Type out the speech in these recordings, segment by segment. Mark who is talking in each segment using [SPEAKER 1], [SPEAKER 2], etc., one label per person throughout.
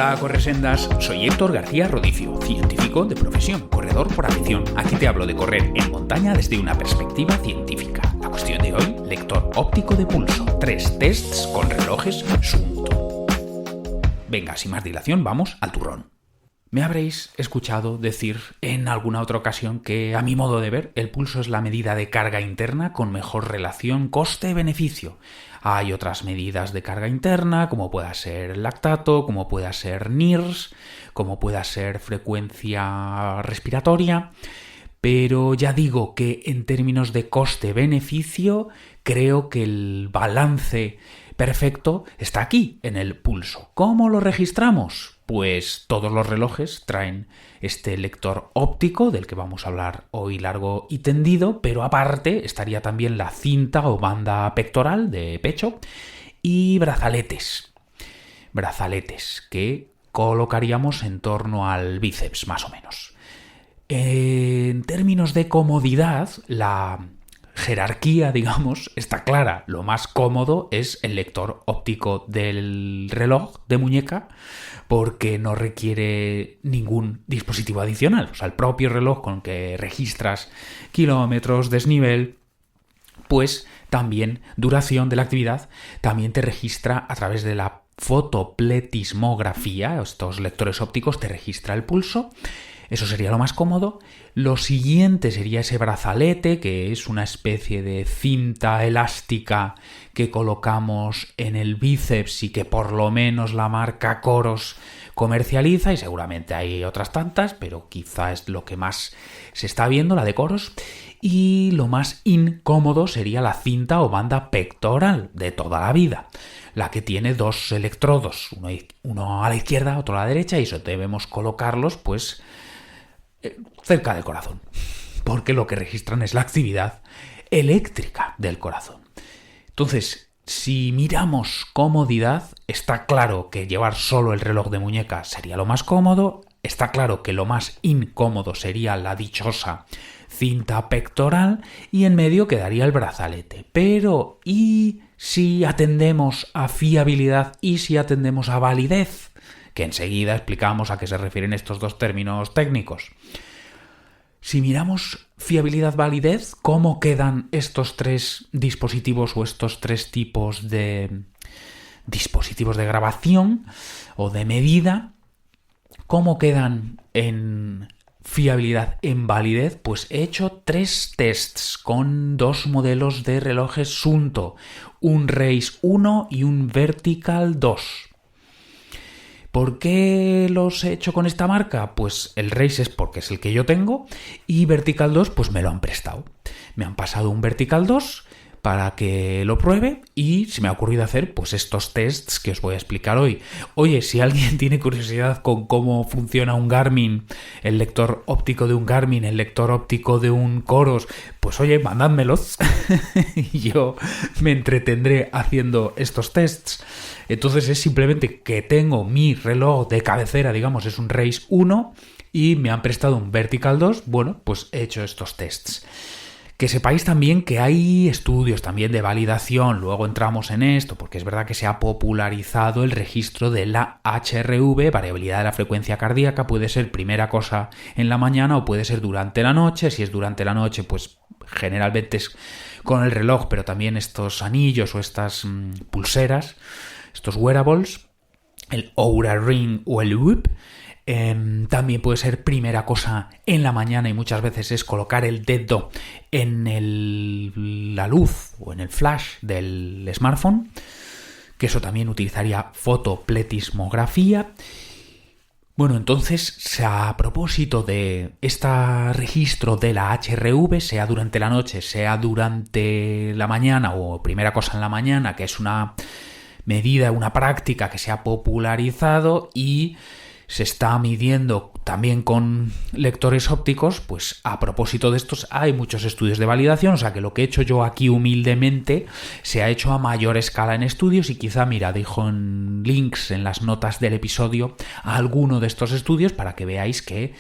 [SPEAKER 1] Hola, corresendas. Soy Héctor García Rodicio, científico de profesión, corredor por afición. Aquí te hablo de correr en montaña desde una perspectiva científica. La cuestión de hoy, lector óptico de pulso. 3 tests con relojes Sunto. Venga, sin más dilación, vamos al turrón. Me habréis escuchado decir en alguna otra ocasión que, a mi modo de ver, el pulso es la medida de carga interna con mejor relación coste-beneficio. Hay otras medidas de carga interna, como pueda ser lactato, como pueda ser NIRS, como pueda ser frecuencia respiratoria, pero ya digo que en términos de coste-beneficio creo que el balance perfecto está aquí, en el pulso. ¿Cómo lo registramos? Pues todos los relojes traen este lector óptico del que vamos a hablar hoy largo y tendido, pero aparte estaría también la cinta o banda pectoral de pecho y brazaletes. Brazaletes que colocaríamos en torno al bíceps, más o menos. En términos de comodidad, la jerarquía, digamos, está clara. Lo más cómodo es el lector óptico del reloj de muñeca porque no requiere ningún dispositivo adicional. O sea, el propio reloj con que registras kilómetros, desnivel, pues también duración de la actividad, también te registra a través de la fotopletismografía. Estos lectores ópticos te registra el pulso. Eso sería lo más cómodo. Lo siguiente sería ese brazalete, que es una especie de cinta elástica que colocamos en el bíceps y que por lo menos la marca Coros comercializa, y seguramente hay otras tantas, pero quizá es lo que más se está viendo, la de Coros. Y lo más incómodo sería la cinta o banda pectoral de toda la vida, la que tiene 2 electrodos, uno a la izquierda, otro a la derecha, y eso debemos colocarlos pues cerca del corazón, porque lo que registran es la actividad eléctrica del corazón. Entonces, si miramos comodidad, está claro que llevar solo el reloj de muñeca sería lo más cómodo, está claro que lo más incómodo sería la dichosa cinta pectoral y en medio quedaría el brazalete. Pero, ¿y si atendemos a fiabilidad y si atendemos a validez? Que enseguida explicamos a qué se refieren estos dos términos técnicos. Si miramos fiabilidad-validez, ¿cómo quedan estos 3 dispositivos o estos 3 tipos de dispositivos de grabación o de medida? ¿Cómo quedan en fiabilidad, en validez? Pues he hecho 3 tests con 2 modelos de relojes Sunto, un Race 1 y un Vertical 2. ¿Por qué los he hecho con esta marca? Pues el Race es porque es el que yo tengo y Vertical 2 pues me lo han prestado. Me han pasado un Vertical 2 para que lo pruebe y se me ha ocurrido hacer pues estos tests que os voy a explicar hoy. Oye, si alguien tiene curiosidad con cómo funciona un Garmin, el lector óptico de un Garmin, el lector óptico de un Coros, pues oye, mandádmelos y yo me entretendré haciendo estos tests. Entonces es simplemente que tengo mi reloj de cabecera, digamos, es un Race 1 y me han prestado un Vertical 2, bueno, pues he hecho estos tests. Que sepáis también que hay estudios también de validación, luego entramos en esto, porque es verdad que se ha popularizado el registro de la HRV, variabilidad de la frecuencia cardíaca, puede ser primera cosa en la mañana o puede ser durante la noche. Si es durante la noche, pues generalmente es con el reloj, pero también estos anillos o estas pulseras, estos wearables, el Oura Ring o el Whoop. También puede ser primera cosa en la mañana y muchas veces es colocar el dedo en la luz o en el flash del smartphone, que eso también utilizaría fotopletismografía. Bueno, entonces, a propósito de este registro de la HRV, sea durante la noche, sea durante la mañana o primera cosa en la mañana, que es una medida, una práctica que se ha popularizado y se está midiendo también con lectores ópticos, pues a propósito de estos hay muchos estudios de validación, o sea que lo que he hecho yo aquí humildemente se ha hecho a mayor escala en estudios y quizá, mira, dejo en links en las notas del episodio a alguno de estos estudios para que veáis que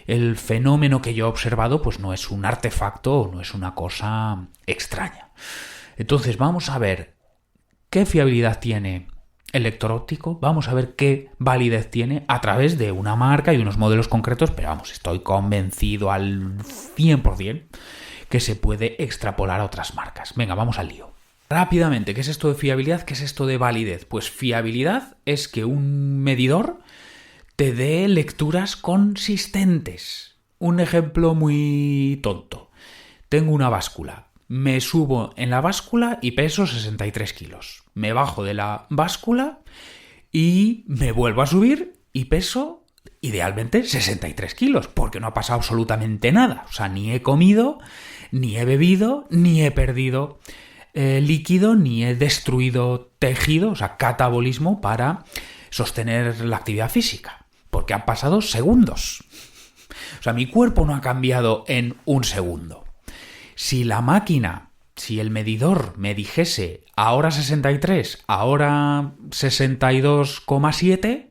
[SPEAKER 1] el fenómeno que yo he observado pues no es un artefacto o no es una cosa extraña. Entonces vamos a ver qué fiabilidad tiene el lector óptico, vamos a ver qué validez tiene a través de una marca y unos modelos concretos, pero vamos, estoy convencido al 100% que se puede extrapolar a otras marcas. Venga, vamos al lío. Rápidamente, ¿qué es esto de fiabilidad? ¿Qué es esto de validez? Pues fiabilidad es que un medidor te dé lecturas consistentes. Un ejemplo muy tonto. Tengo una báscula. Me subo en la báscula y peso 63 kilos. Me bajo de la báscula y me vuelvo a subir y peso idealmente 63 kilos, porque no ha pasado absolutamente nada. O sea, ni he comido, ni he bebido, ni he perdido líquido, ni he destruido tejido, o sea, catabolismo para sostener la actividad física, porque han pasado segundos. O sea, mi cuerpo no ha cambiado en un segundo. Si la máquina, si el medidor me dijese ahora 63, ahora 62,7,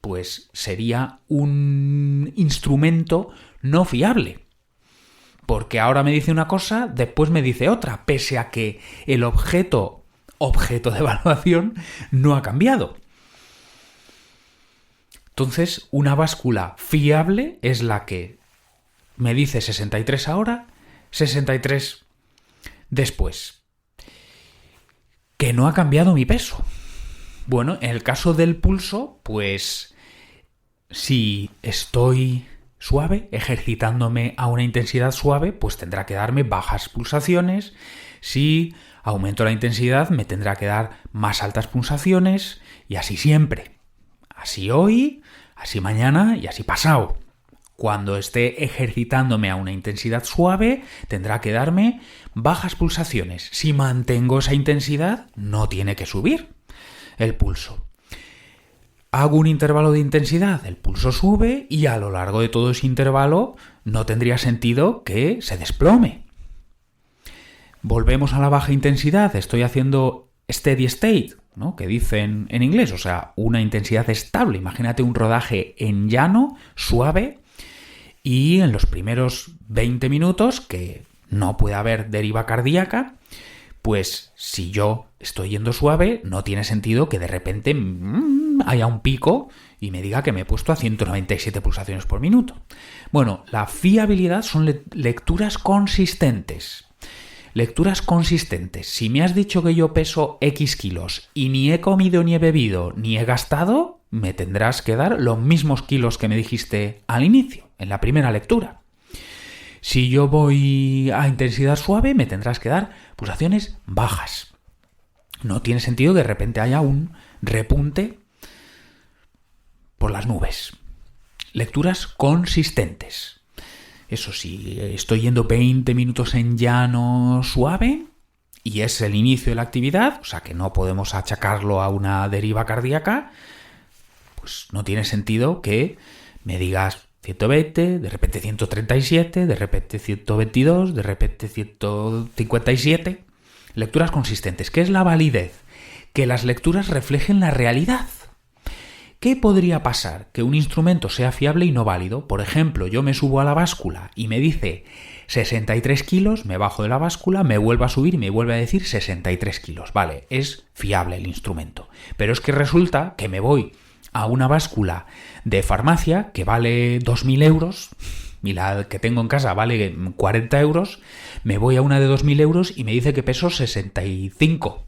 [SPEAKER 1] pues sería un instrumento no fiable. Porque ahora me dice una cosa, después me dice otra, pese a que el objeto de evaluación no ha cambiado. Entonces, una báscula fiable es la que me dice 63 ahora, 63 después. Que no ha cambiado mi peso. Bueno, en el caso del pulso, pues si estoy suave, ejercitándome a una intensidad suave, pues tendrá que darme bajas pulsaciones. Si aumento la intensidad, me tendrá que dar más altas pulsaciones, y así siempre. Así hoy, así mañana y así pasado. Cuando esté ejercitándome a una intensidad suave, tendrá que darme bajas pulsaciones. Si mantengo esa intensidad, no tiene que subir el pulso. Hago un intervalo de intensidad, el pulso sube y a lo largo de todo ese intervalo no tendría sentido que se desplome. Volvemos a la baja intensidad, estoy haciendo steady state, ¿no?, que dicen en inglés, o sea, una intensidad estable. Imagínate un rodaje en llano, suave, y en los primeros 20 minutos, que no puede haber deriva cardíaca, pues si yo estoy yendo suave, no tiene sentido que de repente haya un pico y me diga que me he puesto a 197 pulsaciones por minuto. Bueno, la fiabilidad son lecturas consistentes. Lecturas consistentes. Si me has dicho que yo peso X kilos y ni he comido, ni he bebido, ni he gastado, me tendrás que dar los mismos kilos que me dijiste al inicio, en la primera lectura. Si yo voy a intensidad suave, me tendrás que dar pulsaciones bajas. No tiene sentido que de repente haya un repunte por las nubes. Lecturas consistentes. Eso sí, estoy yendo 20 minutos en llano suave y es el inicio de la actividad, o sea que no podemos achacarlo a una deriva cardíaca, pues no tiene sentido que me digas 120, de repente 137, de repente 122, de repente 157. Lecturas consistentes. ¿Qué es la validez? Que las lecturas reflejen la realidad. ¿Qué podría pasar? Que un instrumento sea fiable y no válido. Por ejemplo, yo me subo a la báscula y me dice 63 kilos, me bajo de la báscula, me vuelvo a subir y me vuelve a decir 63 kilos. Vale, es fiable el instrumento. Pero es que resulta que me voy a una báscula de farmacia que vale 2.000 euros y la que tengo en casa vale 40 euros, me voy a una de 2.000 euros y me dice que peso 65.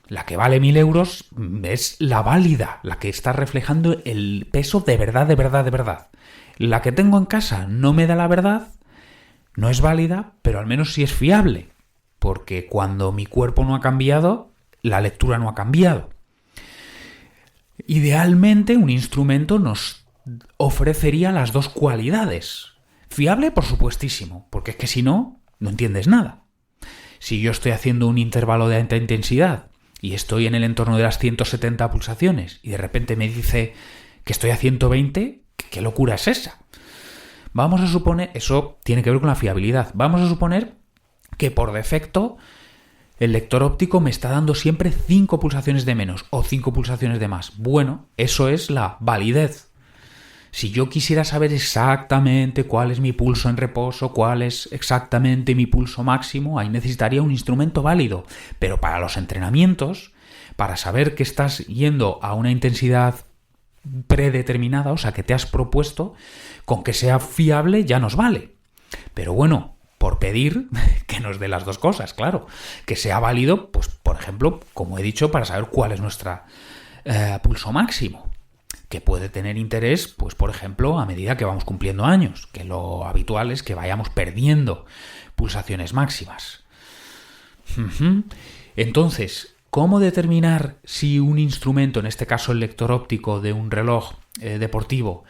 [SPEAKER 1] La que vale 1.000 euros es la válida, la que está reflejando el peso de verdad, de verdad, de verdad. La que tengo en casa no me da la verdad, no es válida, pero al menos sí es fiable, porque cuando mi cuerpo no ha cambiado, la lectura no ha cambiado. Idealmente, un instrumento nos ofrecería las dos cualidades. Fiable, por supuestísimo, porque es que si no, no entiendes nada. Si yo estoy haciendo un intervalo de alta intensidad y estoy en el entorno de las 170 pulsaciones y de repente me dice que estoy a 120, ¿qué locura es esa? Vamos a suponer, eso tiene que ver con la fiabilidad, vamos a suponer que por defecto el lector óptico me está dando siempre 5 pulsaciones de menos o 5 pulsaciones de más. Bueno, eso es la validez. Si yo quisiera saber exactamente cuál es mi pulso en reposo, cuál es exactamente mi pulso máximo, ahí necesitaría un instrumento válido. Pero para los entrenamientos, para saber que estás yendo a una intensidad predeterminada, o sea, que te has propuesto, con que sea fiable ya nos vale. Pero bueno, por pedir que nos dé las dos cosas, claro. Que sea válido, pues por ejemplo, como he dicho, para saber cuál es nuestro pulso máximo. Que puede tener interés, pues por ejemplo, a medida que vamos cumpliendo años, que lo habitual es que vayamos perdiendo pulsaciones máximas. Entonces, ¿cómo determinar si un instrumento, en este caso el lector óptico de un reloj deportivo,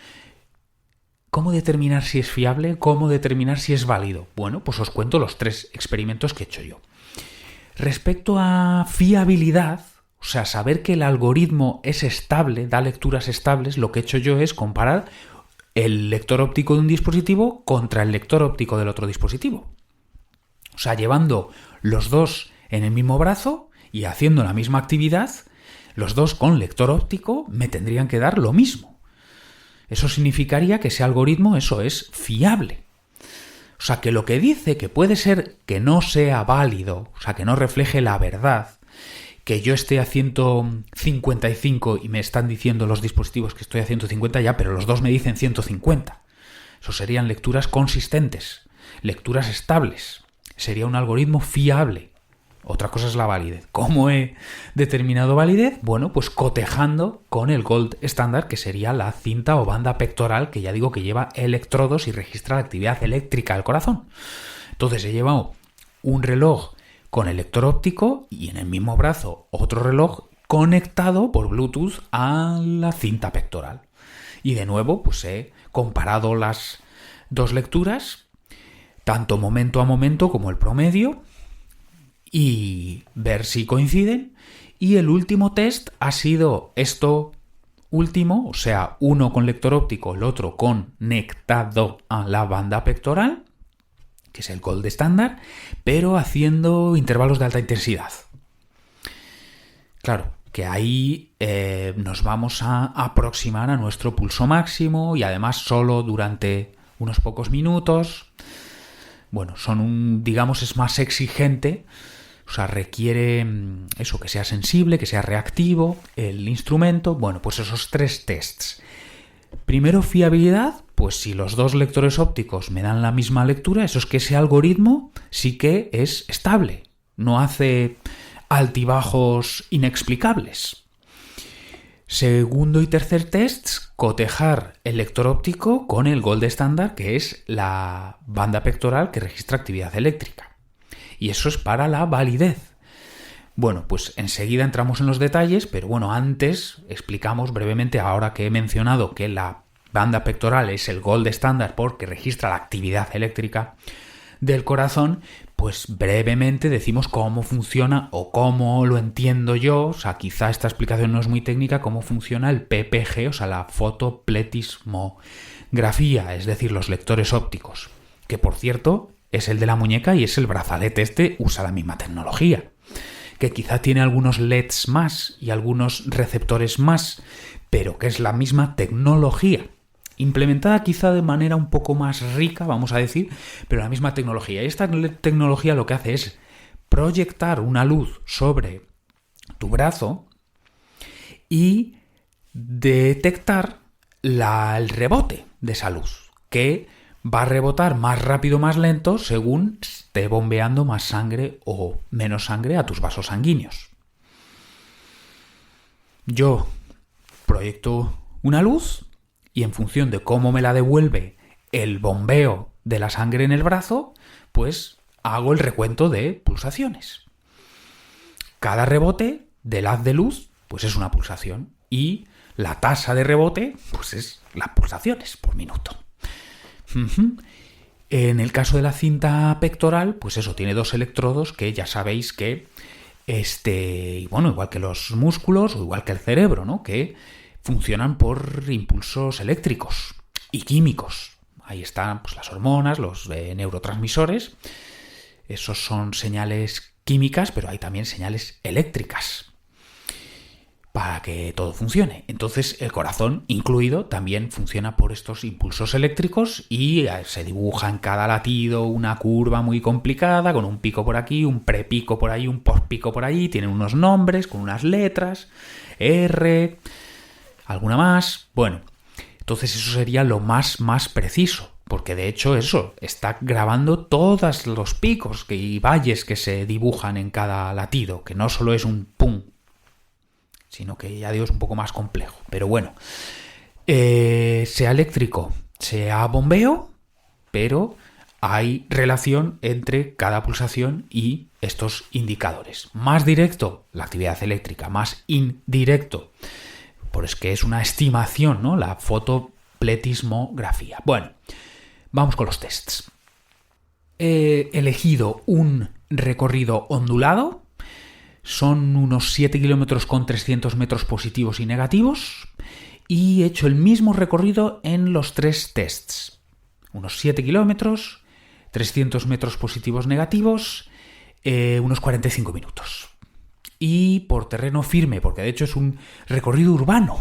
[SPEAKER 1] cómo determinar si es fiable? ¿Cómo determinar si es válido? Bueno, pues os cuento los 3 experimentos que he hecho yo. Respecto a fiabilidad, o sea, saber que el algoritmo es estable, da lecturas estables, lo que he hecho yo es comparar el lector óptico de un dispositivo contra el lector óptico del otro dispositivo. O sea, llevando los dos en el mismo brazo y haciendo la misma actividad, los dos con lector óptico me tendrían que dar lo mismo. Eso significaría que ese algoritmo, eso es fiable. O sea, que lo que dice que puede ser que no sea válido, o sea, que no refleje la verdad, que yo esté a 155 y me están diciendo los dispositivos que estoy a 150 ya, pero los dos me dicen 150. Eso serían lecturas consistentes, lecturas estables. Sería un algoritmo fiable. Otra cosa es la validez. ¿Cómo he determinado validez? Bueno, pues cotejando con el gold estándar, que sería la cinta o banda pectoral, que ya digo que lleva electrodos y registra la actividad eléctrica del corazón. Entonces he llevado un reloj con el lector óptico y en el mismo brazo otro reloj conectado por Bluetooth a la cinta pectoral. Y de nuevo, pues he comparado las dos lecturas, tanto momento a momento como el promedio, y ver si coinciden. Y el último test ha sido esto último, o sea, uno con lector óptico, el otro conectado a la banda pectoral, que es el gold estándar, pero haciendo intervalos de alta intensidad. Claro, que ahí nos vamos a aproximar a nuestro pulso máximo y además solo durante unos pocos minutos. Bueno, digamos, es más exigente. O sea, requiere eso, que sea sensible, que sea reactivo el instrumento. Bueno, pues esos 3 tests. Primero, fiabilidad. Pues si los dos lectores ópticos me dan la misma lectura, eso es que ese algoritmo sí que es estable. No hace altibajos inexplicables. Segundo y tercer tests, cotejar el lector óptico con el gold estándar, que es la banda pectoral que registra actividad eléctrica. Y eso es para la validez. Bueno, pues enseguida entramos en los detalles, pero bueno, antes explicamos brevemente, ahora que he mencionado que la banda pectoral es el gold estándar porque registra la actividad eléctrica del corazón, pues brevemente decimos cómo funciona o cómo lo entiendo yo, o sea, quizá esta explicación no es muy técnica, cómo funciona el PPG, o sea, la fotopletismografía, es decir, los lectores ópticos, que por cierto es el de la muñeca y es el brazalete usa la misma tecnología, que quizá tiene algunos LEDs más y algunos receptores más, pero que es la misma tecnología, implementada quizá de manera un poco más rica, vamos a decir, pero la misma tecnología. Y esta tecnología lo que hace es proyectar una luz sobre tu brazo y detectar el rebote de esa luz, que va a rebotar más rápido o más lento según esté bombeando más sangre o menos sangre a tus vasos sanguíneos. Yo proyecto una luz y en función de cómo me la devuelve el bombeo de la sangre en el brazo, pues hago el recuento de pulsaciones. Cada rebote del haz de luz, pues es una pulsación. Y la tasa de rebote, pues es las pulsaciones por minuto. En el caso de la cinta pectoral, pues eso, tiene 2 electrodos que ya sabéis que, igual que los músculos o igual que el cerebro, ¿no? Que funcionan por impulsos eléctricos y químicos. Ahí están pues, las hormonas, los neurotransmisores. Esos son señales químicas, pero hay también señales eléctricas. para que todo funcione. Entonces el corazón incluido también funciona por estos impulsos eléctricos y se dibuja en cada latido una curva muy complicada con un pico por aquí, un prepico por ahí, un postpico por ahí, tienen unos nombres con unas letras, R, alguna más. Bueno, entonces eso sería lo más preciso, porque de hecho eso está grabando todos los picos y valles que se dibujan en cada latido, que no solo es un pum, sino que ya digo es un poco más complejo. Pero bueno, sea eléctrico, sea bombeo, pero hay relación entre cada pulsación y estos indicadores. Más directo, la actividad eléctrica, más indirecto, pues es que es una estimación, ¿no? La fotopletismografía. Bueno, vamos con los tests. He elegido un recorrido ondulado. Son unos 7 kilómetros con 300 metros positivos y negativos. Y he hecho el mismo recorrido en los 3 tests. Unos 7 kilómetros, 300 metros positivos negativos, unos 45 minutos. Y por terreno firme, porque de hecho es un recorrido urbano,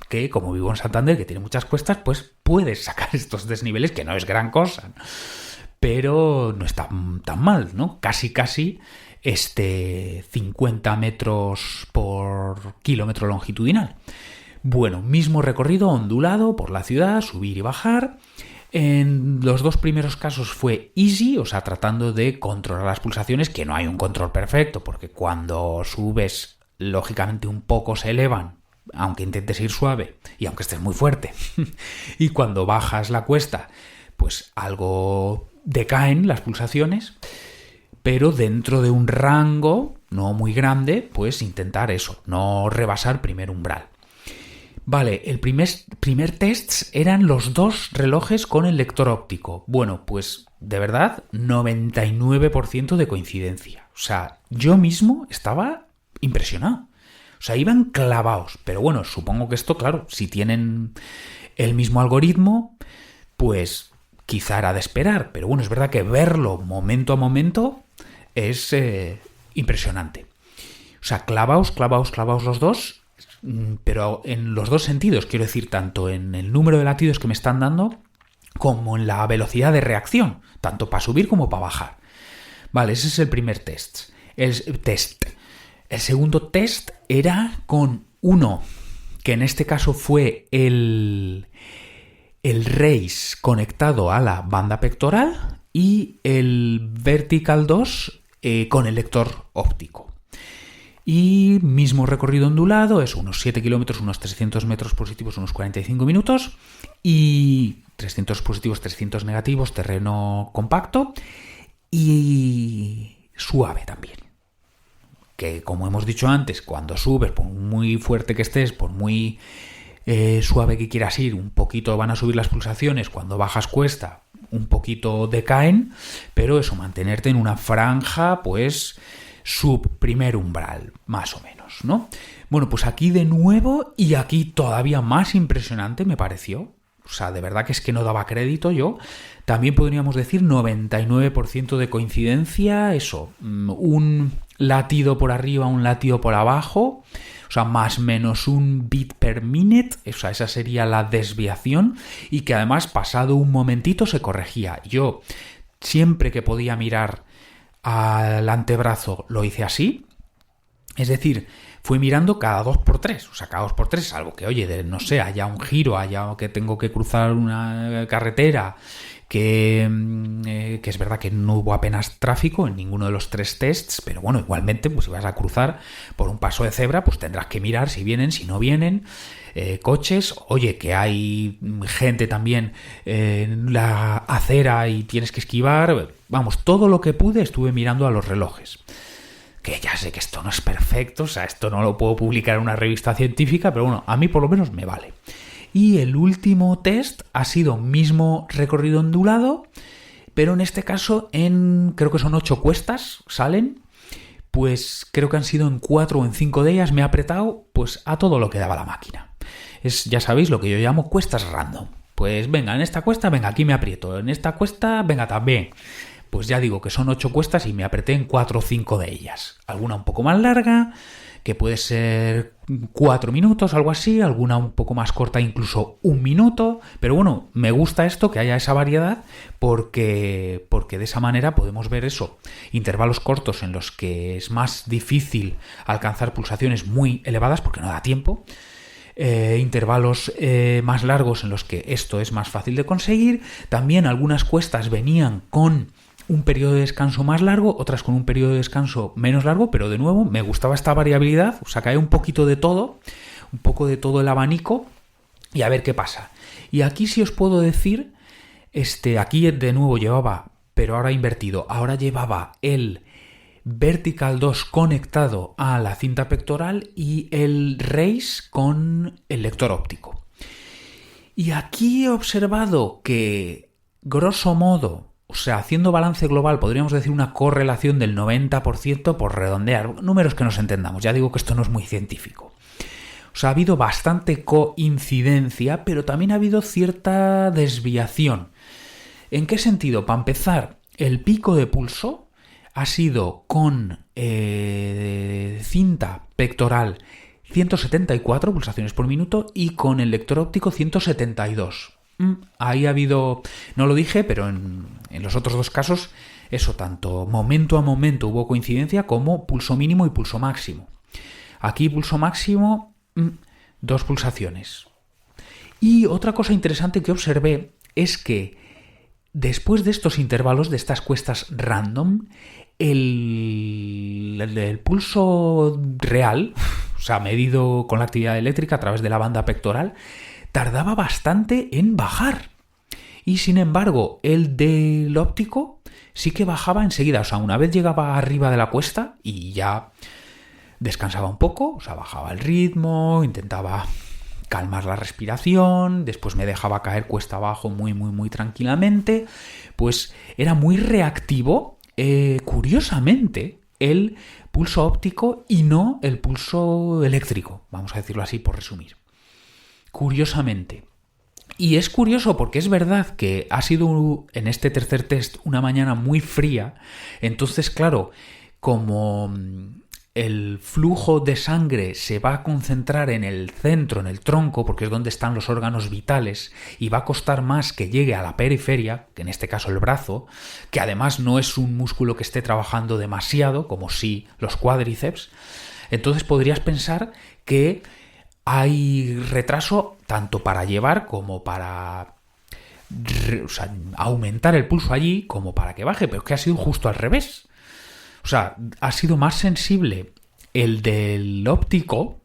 [SPEAKER 1] que como vivo en Santander, que tiene muchas cuestas, pues puedes sacar estos desniveles, que no es gran cosa, pero no está tan mal, ¿no? Casi 50 metros por kilómetro longitudinal. Bueno, mismo recorrido ondulado por la ciudad, subir y bajar. En los 2 primeros casos fue easy, o sea, tratando de controlar las pulsaciones, que no hay un control perfecto, porque cuando subes, lógicamente un poco se elevan, aunque intentes ir suave y aunque estés muy fuerte. Y cuando bajas la cuesta, pues algo decaen las pulsaciones, pero dentro de un rango no muy grande, pues intentar eso, no rebasar primer umbral. Vale, el primer test eran los 2 relojes con el lector óptico. Bueno, pues de verdad, 99% de coincidencia. O sea, yo mismo estaba impresionado. O sea, iban clavados. Pero bueno, supongo que esto, claro, si tienen el mismo algoritmo, pues quizá era de esperar. Pero bueno, es verdad que verlo momento a momento es impresionante. O sea, clavaos los 2, pero en los 2 sentidos, quiero decir, tanto en el número de latidos que me están dando como en la velocidad de reacción, tanto para subir como para bajar. Vale, ese es el primer test. El segundo test era con uno, que en este caso fue el race conectado a la banda pectoral y el vertical 2 con el lector óptico. Y mismo recorrido ondulado, es unos 7 kilómetros, unos 300 metros positivos, unos 45 minutos. Y 300 positivos, 300 negativos, terreno compacto y suave también. Que como hemos dicho antes, cuando subes, por muy fuerte que estés, por muy suave que quieras ir, un poquito van a subir las pulsaciones, cuando bajas cuesta, un poquito decaen, pero eso, mantenerte en una franja, pues sub primer umbral, más o menos, ¿no? Bueno, pues aquí de nuevo, y aquí todavía más impresionante me pareció, o sea, de verdad que es que no daba crédito yo, también podríamos decir 99% de coincidencia, eso, un latido por arriba, un latido por abajo, o sea, más o menos un beat per minute, o sea, esa sería la desviación, y que además pasado un momentito se corregía. Yo, siempre que podía mirar al antebrazo lo hice así, es decir, fui mirando cada 2x3, o sea, cada 2x3, salvo que, oye, no sé, haya un giro, haya que tengo que cruzar una carretera, que es verdad que no hubo apenas tráfico en ninguno de los 3 tests, pero bueno, igualmente, pues si vas a cruzar por un paso de cebra, pues tendrás que mirar si vienen, si no vienen, coches, oye, que hay gente también en la acera y tienes que esquivar, vamos, todo lo que pude estuve mirando a los relojes. Que ya sé que esto no es perfecto, o sea, esto no lo puedo publicar en una revista científica, pero bueno, a mí por lo menos me vale. Y el último test ha sido mismo recorrido ondulado, pero en este caso creo que son 8 cuestas, salen, pues creo que han sido en 4 o en 5 de ellas, me he apretado pues a todo lo que daba la máquina. Es, ya sabéis, lo que yo llamo cuestas random. Pues venga, en esta cuesta, venga, aquí me aprieto, en esta cuesta, venga también. Pues ya digo que son 8 cuestas y me apreté en 4 o 5 de ellas. Alguna un poco más larga, que puede ser 4 minutos, algo así, alguna un poco más corta, incluso 1 minuto, pero bueno, me gusta esto, que haya esa variedad, porque de esa manera podemos ver eso, intervalos cortos en los que es más difícil alcanzar pulsaciones muy elevadas, porque no da tiempo, intervalos más largos en los que esto es más fácil de conseguir. También algunas cuestas venían con un periodo de descanso más largo, otras con un periodo de descanso menos largo, pero de nuevo me gustaba esta variabilidad, o sea, que hay un poquito de todo, un poco de todo el abanico, y a ver qué pasa. Y aquí sí os puedo decir, aquí de nuevo llevaba, pero ahora invertido, ahora llevaba el Vertical 2 conectado a la cinta pectoral y el Race con el lector óptico. Y aquí he observado que, grosso modo, o sea, haciendo balance global, podríamos decir una correlación del 90% por redondear, números que nos entendamos, ya digo que esto no es muy científico. O sea, ha habido bastante coincidencia, pero también ha habido cierta desviación. ¿En qué sentido? Para empezar, el pico de pulso ha sido con cinta pectoral 174 pulsaciones por minuto y con el lector óptico 172. Ahí ha habido, no lo dije, pero en los otros dos casos, eso, tanto momento a momento hubo coincidencia como pulso mínimo y pulso máximo. Aquí pulso máximo, 2 pulsaciones. Y otra cosa interesante que observé es que después de estos intervalos, de estas cuestas random, el pulso real, o sea, medido con la actividad eléctrica a través de la banda pectoral, tardaba bastante en bajar. Y sin embargo, el del óptico sí que bajaba enseguida. O sea, una vez llegaba arriba de la cuesta y ya descansaba un poco, o sea, bajaba el ritmo, intentaba calmar la respiración, después me dejaba caer cuesta abajo muy, muy, muy tranquilamente, pues era muy reactivo, curiosamente, el pulso óptico y no el pulso eléctrico, vamos a decirlo así por resumir. Curiosamente. Y es curioso porque es verdad que ha sido en este tercer test una mañana muy fría, entonces claro, como el flujo de sangre se va a concentrar en el centro, en el tronco, porque es donde están los órganos vitales, y va a costar más que llegue a la periferia, que en este caso el brazo, que además no es un músculo que esté trabajando demasiado, como si los cuádriceps, entonces podrías pensar que hay retraso tanto para llevar como para aumentar el pulso allí, como para que baje, pero es que ha sido justo al revés. O sea, ha sido más sensible el del óptico,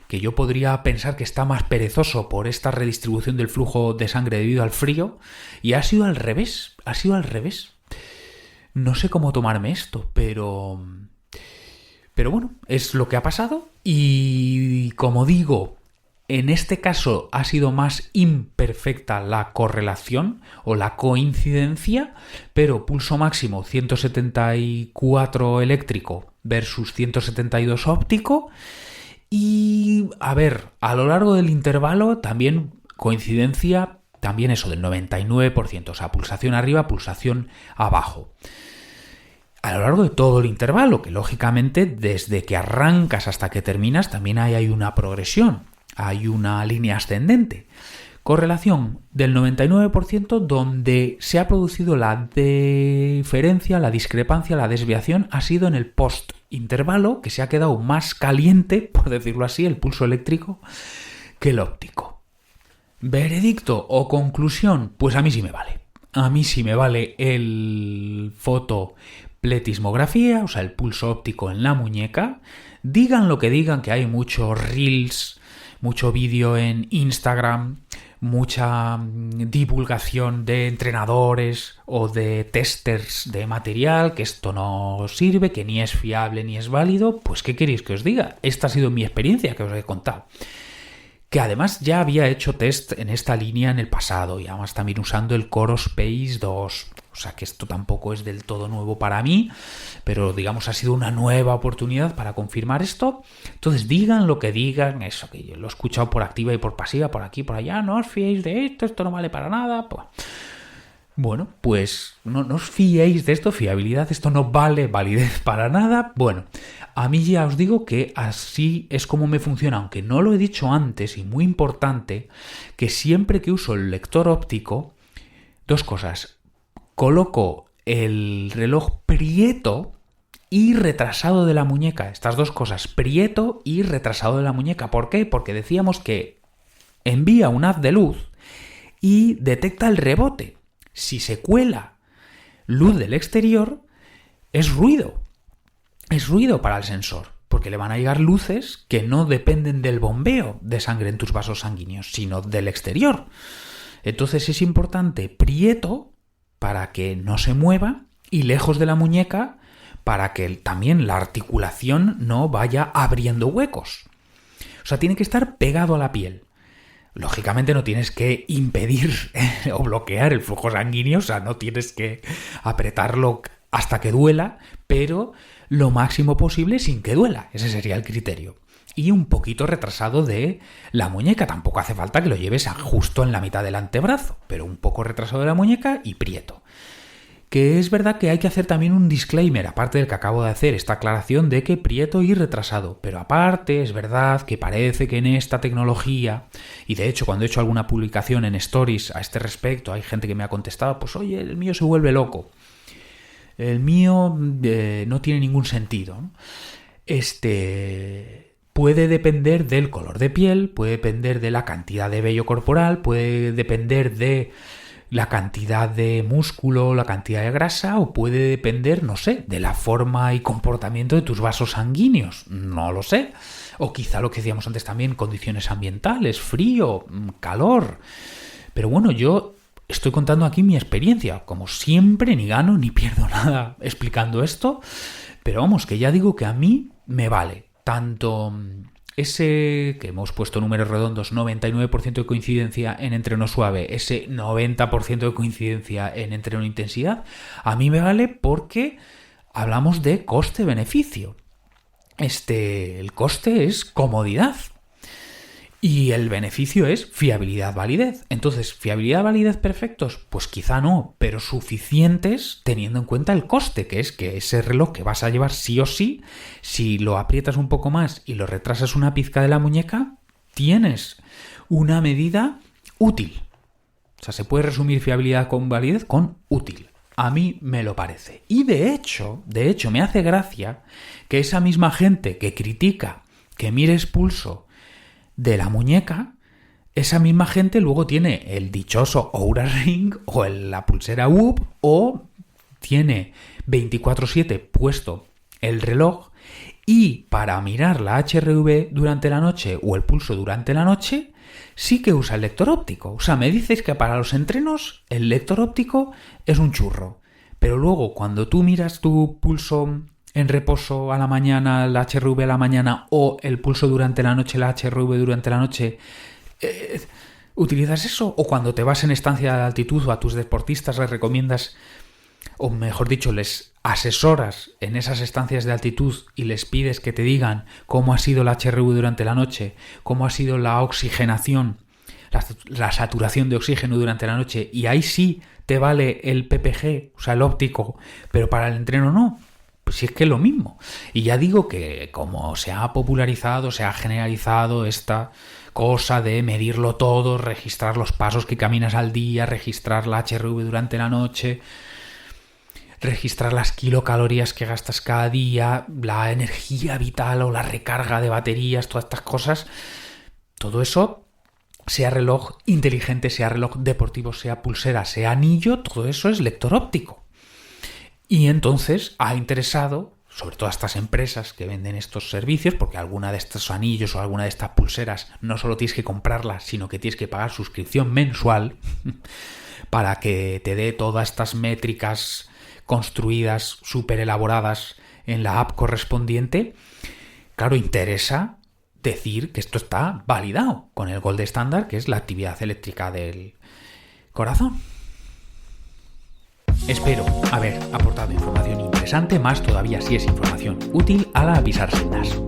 [SPEAKER 1] que yo podría pensar que está más perezoso por esta redistribución del flujo de sangre debido al frío, y ha sido al revés, No sé cómo tomarme esto, pero bueno, es lo que ha pasado y, como digo, en este caso ha sido más imperfecta la correlación o la coincidencia, pero pulso máximo 174 eléctrico versus 172 óptico. Y, a ver, a lo largo del intervalo también coincidencia, también eso del 99%, o sea, pulsación arriba, pulsación abajo. A lo largo de todo el intervalo, que lógicamente desde que arrancas hasta que terminas también hay una progresión. Hay una línea ascendente. Correlación del 99% donde se ha producido la diferencia, la discrepancia, la desviación ha sido en el post-intervalo, que se ha quedado más caliente, por decirlo así, el pulso eléctrico, que el óptico. ¿Veredicto o conclusión? Pues a mí sí me vale. A mí sí me vale el fotopletismografía, o sea, el pulso óptico en la muñeca. Digan lo que digan, que hay muchos reels, mucho vídeo en Instagram, mucha divulgación de entrenadores o de testers de material, que esto no sirve, que ni es fiable ni es válido. Pues ¿qué queréis que os diga? Esta ha sido mi experiencia que os he contado. Que además ya había hecho test en esta línea en el pasado y además también usando el Core Space 2. O sea que esto tampoco es del todo nuevo para mí, pero digamos ha sido una nueva oportunidad para confirmar esto. Entonces digan lo que digan, eso que yo lo he escuchado por activa y por pasiva, por aquí, por allá, no os fiéis de esto no vale para nada. Pues Bueno, pues no os fiéis de esto, fiabilidad, esto no vale validez para nada. Bueno, a mí ya os digo que así es como me funciona, aunque no lo he dicho antes y muy importante, que siempre que uso el lector óptico, dos cosas, coloco el reloj prieto y retrasado de la muñeca, estas dos cosas, prieto y retrasado de la muñeca. ¿Por qué? Porque decíamos que envía un haz de luz y detecta el rebote. Si se cuela luz del exterior, es ruido. Es ruido para el sensor, porque le van a llegar luces que no dependen del bombeo de sangre en tus vasos sanguíneos, sino del exterior. Entonces es importante prieto para que no se mueva y lejos de la muñeca para que también la articulación no vaya abriendo huecos. O sea, tiene que estar pegado a la piel. Lógicamente no tienes que impedir o bloquear el flujo sanguíneo, o sea, no tienes que apretarlo hasta que duela, pero lo máximo posible sin que duela. Ese sería el criterio. Y un poquito retrasado de la muñeca. Tampoco hace falta que lo lleves justo en la mitad del antebrazo, pero un poco retrasado de la muñeca y prieto. Que es verdad que hay que hacer también un disclaimer, aparte del que acabo de hacer, esta aclaración de que prieto y retrasado. Pero aparte, es verdad que parece que en esta tecnología, y de hecho cuando he hecho alguna publicación en Stories a este respecto, hay gente que me ha contestado, pues oye, el mío se vuelve loco. El mío no tiene ningún sentido, ¿no? Puede depender del color de piel, puede depender de la cantidad de vello corporal, puede depender de la cantidad de músculo, la cantidad de grasa, o puede depender, no sé, de la forma y comportamiento de tus vasos sanguíneos. No lo sé. O quizá lo que decíamos antes también, condiciones ambientales, frío, calor. Pero bueno, yo estoy contando aquí mi experiencia. Como siempre, ni gano ni pierdo nada explicando esto. Pero vamos, que ya digo que a mí me vale. Tanto ese que hemos puesto números redondos, 99% de coincidencia en entreno suave, ese 90% de coincidencia en entreno intensidad, a mí me vale porque hablamos de coste-beneficio. El coste es comodidad y el beneficio es fiabilidad-validez. Entonces, ¿fiabilidad-validez perfectos? Pues quizá no, pero suficientes teniendo en cuenta el coste, que es que ese reloj que vas a llevar sí o sí, si lo aprietas un poco más y lo retrasas una pizca de la muñeca, tienes una medida útil. O sea, se puede resumir fiabilidad con validez con útil. A mí me lo parece. Y de hecho, me hace gracia que esa misma gente que critica que mires pulso de la muñeca, esa misma gente luego tiene el dichoso Oura Ring o la pulsera Whoop, o tiene 24/7 puesto el reloj y para mirar la HRV durante la noche o el pulso durante la noche sí que usa el lector óptico. O sea, me dices que para los entrenos el lector óptico es un churro, pero luego cuando tú miras tu pulso en reposo a la mañana, la HRV a la mañana, o el pulso durante la noche, la HRV durante la noche, ¿utilizas eso? O cuando te vas en estancia de altitud o a tus deportistas les recomiendas, o mejor dicho, les asesoras en esas estancias de altitud y les pides que te digan cómo ha sido la HRV durante la noche, cómo ha sido la oxigenación, la saturación de oxígeno durante la noche, y ahí sí te vale el PPG, o sea, el óptico, pero para el entreno no. Pues sí, es que es lo mismo. Y ya digo que como se ha popularizado, se ha generalizado esta cosa de medirlo todo, registrar los pasos que caminas al día, registrar la HRV durante la noche, registrar las kilocalorías que gastas cada día, la energía vital o la recarga de baterías, todas estas cosas, todo eso, sea reloj inteligente, sea reloj deportivo, sea pulsera, sea anillo, todo eso es lector óptico. Y entonces ha interesado, sobre todo a estas empresas que venden estos servicios, porque alguna de estos anillos o alguna de estas pulseras no solo tienes que comprarlas, sino que tienes que pagar suscripción mensual para que te dé todas estas métricas construidas, súper elaboradas en la app correspondiente. Claro, interesa decir que esto está validado con el Gold Standard, que es la actividad eléctrica del corazón. Espero haber aportado información interesante, más todavía si es información útil a la Pisar Sendas.